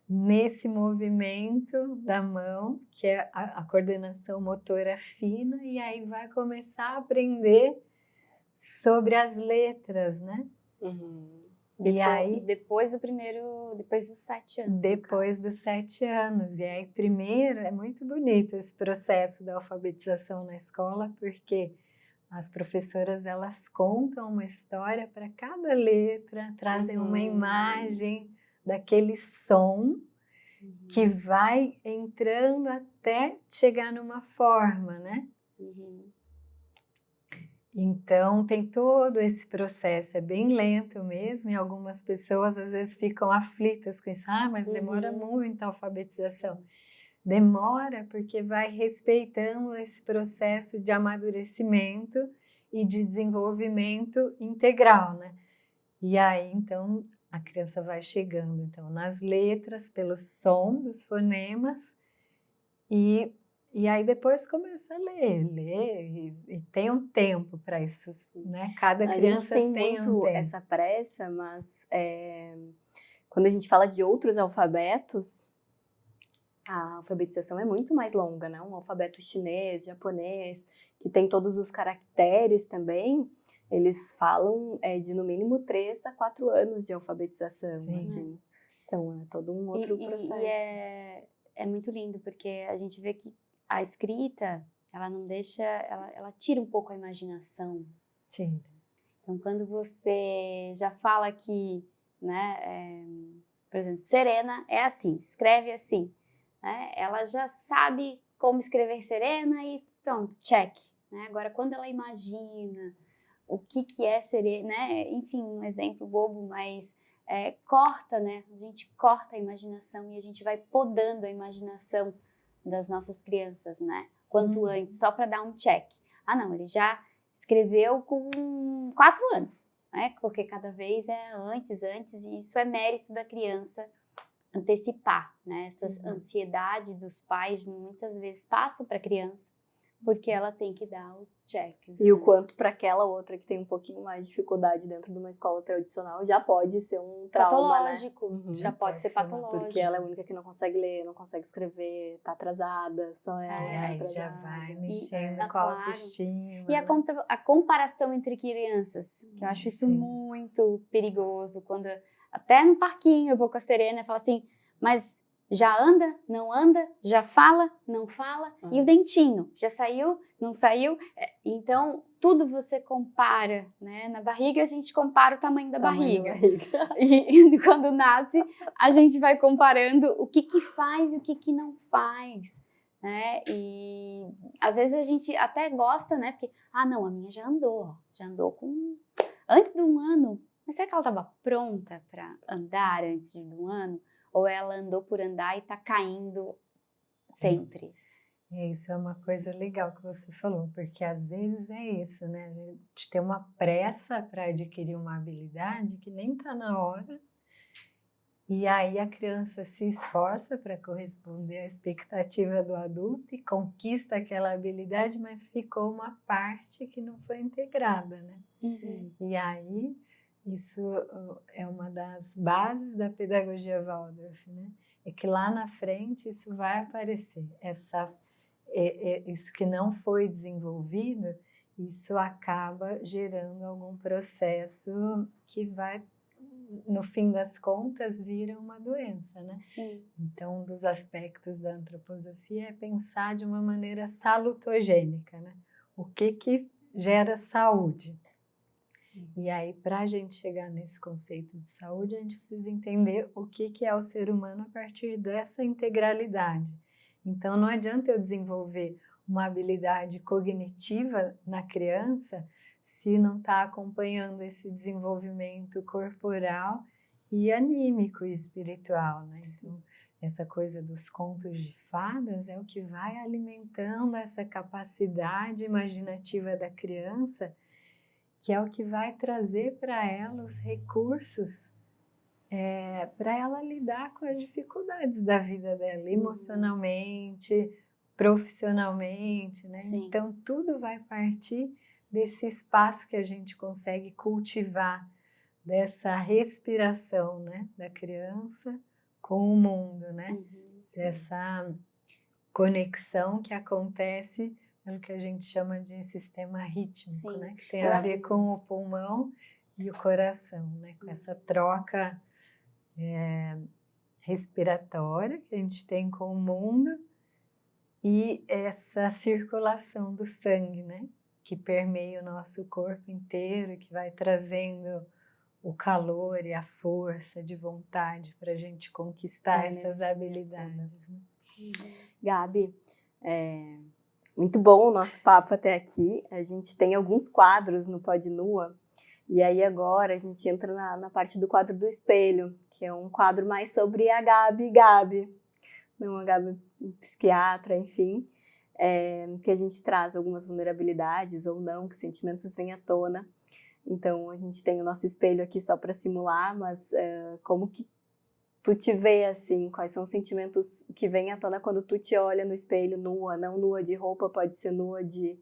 nesse movimento da mão, que é a coordenação motora fina, e aí vai começar a aprender sobre as letras, né? Depois dos 7 anos. Depois dos 7 anos. E aí, primeiro, é muito bonito esse processo da alfabetização na escola, porque as professoras, elas contam uma história para cada letra, trazem uma imagem daquele som que vai entrando até chegar numa forma, né? Então, tem todo esse processo, é bem lento mesmo, e algumas pessoas às vezes ficam aflitas com isso, mas demora muito a alfabetização. Demora porque vai respeitando esse processo de amadurecimento e de desenvolvimento integral, né? E aí, então, a criança vai chegando, então, nas letras, pelo som dos fonemas, e aí depois começa a ler, e tem um tempo para isso, né? Cada criança a gente tem tem um muito tempo. essa pressa, mas quando a gente fala de outros alfabetos, a alfabetização é muito mais longa, né? Um alfabeto chinês, japonês, que tem todos os caracteres também, eles falam de no mínimo 3 a 4 anos de alfabetização, Sim. assim. Então, é todo um outro processo. É muito lindo, porque a gente vê que a escrita, ela não deixa, ela tira um pouco a imaginação. Sim. Então, quando você já fala que, né, por exemplo, Serena é assim, escreve assim, né? Ela já sabe como escrever Serena e pronto, check. Né? Agora, quando ela imagina o que é Serena, né? Enfim, um exemplo bobo, mas corta, né? A gente corta a imaginação e a gente vai podando a imaginação das nossas crianças, né? Quanto antes, só para dar um check. Ah, não, ele já escreveu com 4 anos, né? Porque cada vez é antes, e isso é mérito da criança antecipar, né? Essa ansiedade dos pais muitas vezes passa para a criança, porque ela tem que dar os checks. E o quanto para aquela outra que tem um pouquinho mais de dificuldade dentro de uma escola tradicional já pode ser um trauma, patológico, né? já pode ser patológico. Porque ela é a única que não consegue ler, não consegue escrever, tá atrasada, só ela Aí atrasada. já vai mexendo com claro. a autoestima. E a comparação entre crianças, que eu acho isso muito perigoso, quando até no parquinho eu vou com a Serena e falo assim, mas já anda, não anda, já fala, não fala, e o dentinho, já saiu, não saiu? Então, tudo você compara, né? Na barriga a gente compara o tamanho da barriga. E quando nasce, a gente vai comparando o que faz e o que não faz, né? E às vezes a gente até gosta, né? Porque, não, a minha já andou antes de 1 ano. Mas será que ela estava pronta para andar antes de 1 ano? Ou ela andou por andar e está caindo sempre? Isso é uma coisa legal que você falou, porque às vezes é isso, né? A gente tem uma pressa para adquirir uma habilidade que nem está na hora, e aí a criança se esforça para corresponder à expectativa do adulto e conquista aquela habilidade, mas ficou uma parte que não foi integrada, né? E aí isso é uma das bases da pedagogia Waldorf, né? É que lá na frente isso vai aparecer, isso que não foi desenvolvido, isso acaba gerando algum processo que vai, no fim das contas, vira uma doença, né? Sim. Então, um dos aspectos da antroposofia é pensar de uma maneira salutogênica, né? O que gera saúde? E aí, para a gente chegar nesse conceito de saúde, a gente precisa entender o que é o ser humano a partir dessa integralidade. Então, não adianta eu desenvolver uma habilidade cognitiva na criança se não está acompanhando esse desenvolvimento corporal e anímico e espiritual, né? Então, essa coisa dos contos de fadas é o que vai alimentando essa capacidade imaginativa da criança, que é o que vai trazer para ela os recursos para ela lidar com as dificuldades da vida dela, emocionalmente, profissionalmente, né? Sim. Então, tudo vai partir desse espaço que a gente consegue cultivar, dessa respiração, né? Da criança com o mundo, né? Dessa conexão que acontece pelo que a gente chama de sistema rítmico, né? Que tem a ver com o pulmão e o coração, né? Com essa troca respiratória que a gente tem com o mundo e essa circulação do sangue, né? Que permeia o nosso corpo inteiro, que vai trazendo o calor e a força de vontade para a gente conquistar essas habilidades. Né? Gabi, muito bom o nosso papo até aqui. A gente tem alguns quadros no Pod Nua. E aí agora a gente entra na parte do quadro do espelho, que é um quadro mais sobre a Gabi, não a Gabi psiquiatra, enfim. que a gente traz algumas vulnerabilidades ou não, que sentimentos vêm à tona. Então, a gente tem o nosso espelho aqui só para simular, mas como que tu te vê assim? Quais são os sentimentos que vêm à tona quando tu te olha no espelho nua? Não nua de roupa, pode ser nua de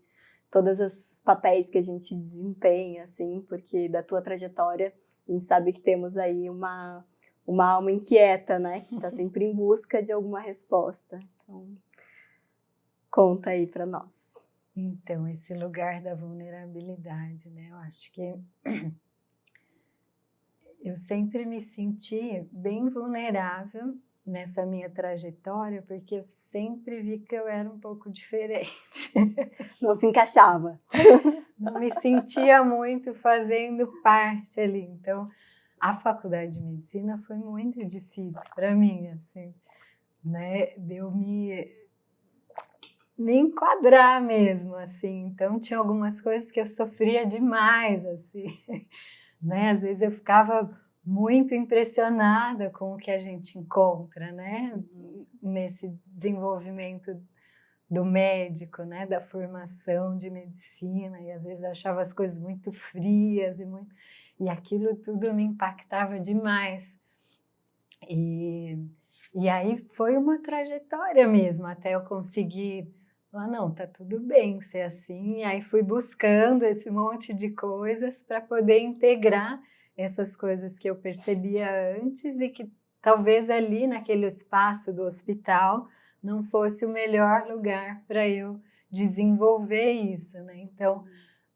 todos os papéis que a gente desempenha, assim, porque da tua trajetória, a gente sabe que temos aí uma alma inquieta, né? Que está sempre em busca de alguma resposta. Então, conta aí para nós. Então, esse lugar da vulnerabilidade, né? Eu acho que eu sempre me senti bem vulnerável nessa minha trajetória, porque eu sempre vi que eu era um pouco diferente. Não se encaixava. Não me sentia muito fazendo parte ali. Então, a faculdade de medicina foi muito difícil para mim, assim, né? De eu me enquadrar mesmo, assim. Então, tinha algumas coisas que eu sofria demais, assim, né? Às vezes eu ficava muito impressionada com o que a gente encontra, né? Nesse desenvolvimento do médico, né? Da formação de medicina, e às vezes eu achava as coisas muito frias e aquilo tudo me impactava demais. E aí foi uma trajetória mesmo, até eu conseguir falar, não, tá tudo bem ser assim. E aí fui buscando esse monte de coisas para poder integrar essas coisas que eu percebia antes e que talvez ali naquele espaço do hospital não fosse o melhor lugar para eu desenvolver isso, né? Então,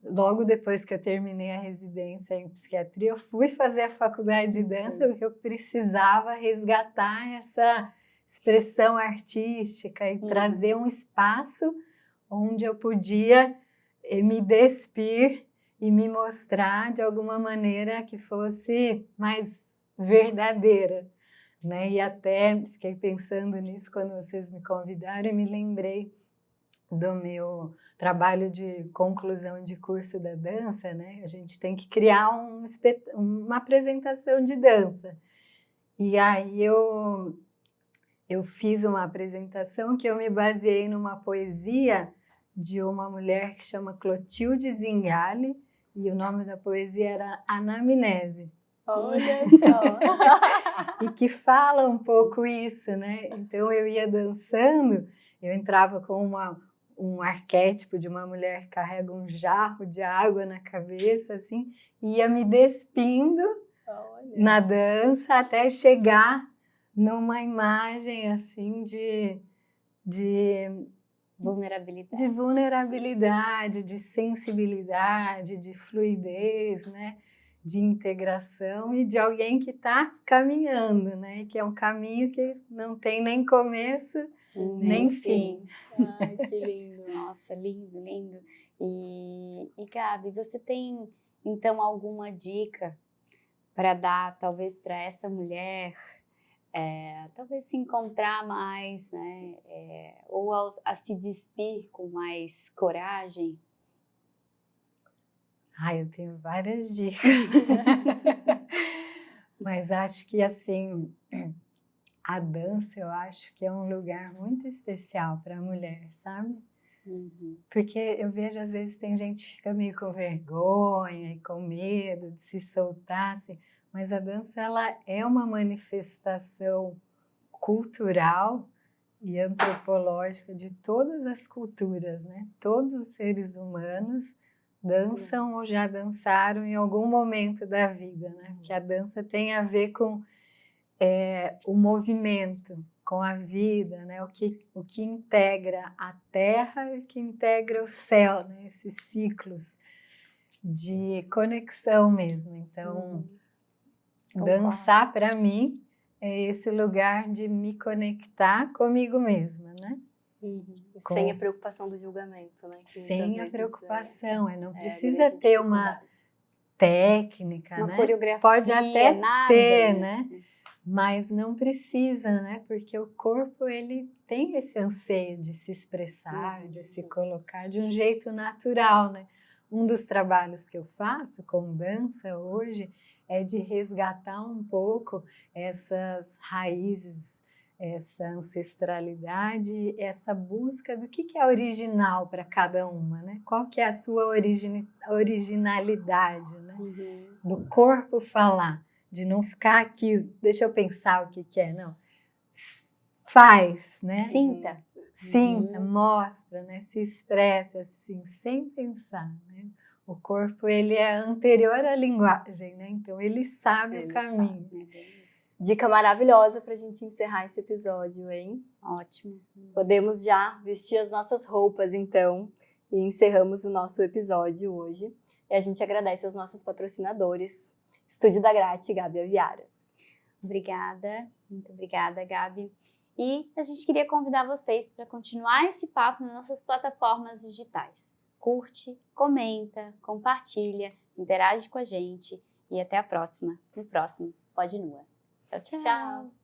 logo depois que eu terminei a residência em psiquiatria, eu fui fazer a faculdade de dança porque eu precisava resgatar essa expressão artística e trazer um espaço onde eu podia me despir e me mostrar de alguma maneira que fosse mais verdadeira, né? E até fiquei pensando nisso quando vocês me convidaram e me lembrei do meu trabalho de conclusão de curso da dança, né? A gente tem que criar uma apresentação de dança. E aí eu fiz uma apresentação que eu me baseei numa poesia de uma mulher que chama Clotilde Zingali, e o nome da poesia era Anamnese. Olha só! E que fala um pouco isso, né? Então eu ia dançando, eu entrava com um arquétipo de uma mulher que carrega um jarro de água na cabeça, assim, e ia me despindo na dança até chegar numa imagem assim de vulnerabilidade, de sensibilidade, de fluidez, né? De integração e de alguém que está caminhando, né? Que é um caminho que não tem nem começo nem fim. Ai, que lindo. Nossa, lindo, lindo. E Gabi, você tem então alguma dica para dar, talvez, para essa mulher, talvez se encontrar mais, né? Ou a se despir com mais coragem? Eu tenho várias dicas. Mas acho que, assim, a dança, eu acho que é um lugar muito especial para a mulher, sabe? Porque eu vejo, às vezes, tem gente que fica meio com vergonha e com medo de se soltar, assim, mas a dança, ela é uma manifestação cultural e antropológica de todas as culturas, né? Todos os seres humanos dançam ou já dançaram em algum momento da vida, né? Porque a dança tem a ver com o movimento, com a vida, né? O que integra a terra e o que integra o céu, né? Esses ciclos de conexão mesmo. Então, dançar para mim é esse lugar de me conectar comigo mesma, né? Sem a preocupação do julgamento, né? Sem a preocupação, não precisa ter uma técnica, uma né? coreografia, pode até nada, ter, né? Mas não precisa, né? Porque o corpo, ele tem esse anseio de se expressar, de se colocar de um jeito natural, né? Um dos trabalhos que eu faço com dança hoje é de resgatar um pouco essas raízes essa ancestralidade, essa busca do que é original para cada uma, né? Qual que é a sua originalidade, né? Do corpo falar, de não ficar aqui, deixa eu pensar o que é, não. Faz, né? Sinta, mostra, né? Se expressa assim, sem pensar, né? O corpo, ele é anterior à linguagem, né? Então, ele sabe o caminho. Dica maravilhosa para a gente encerrar esse episódio, hein? Ótimo. Podemos já vestir as nossas roupas, então, e encerramos o nosso episódio hoje. E a gente agradece aos nossos patrocinadores, Estúdio da Grati e Gabi Aviaras. Obrigada, muito obrigada, Gabi. E a gente queria convidar vocês para continuar esse papo nas nossas plataformas digitais. Curte, comenta, compartilha, interage com a gente e até a próxima, no próximo Pode Nua. Tchau, tchau. Tchau.